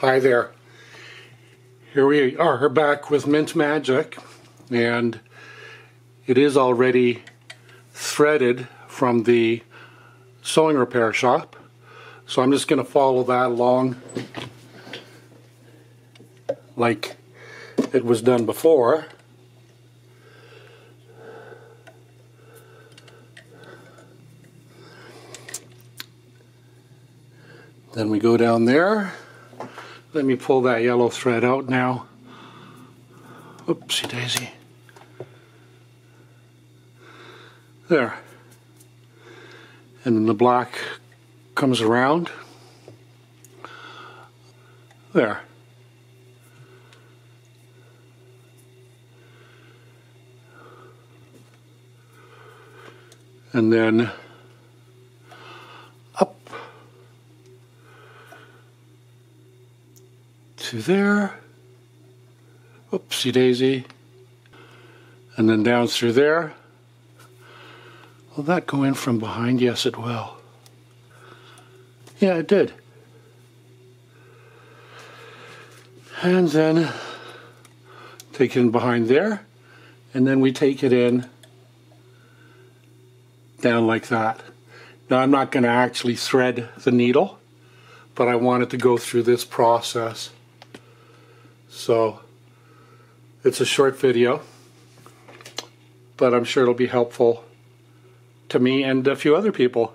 Hi there. Here we are back with Mint Magic, and it is already threaded from the sewing repair shop. So I'm just going to follow that along like it was done before. Then we go down there. Let me pull that yellow thread out now. Oopsie daisy. There. And then the black comes around. There. And then up to there. Oopsie daisy. And then down through there. Will that go in from behind? Yes, it will. Yeah, it did. And then take it in behind there. And then we take it in down like that. Now I'm not going to actually thread the needle, but I wanted to go through this process. So it's a short video, but I'm sure it'll be helpful to me and a few other people.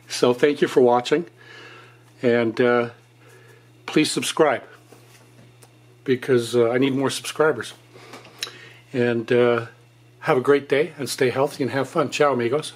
So thank you for watching, and please subscribe, because I need more subscribers. And have a great day, and stay healthy and have fun. Ciao, amigos.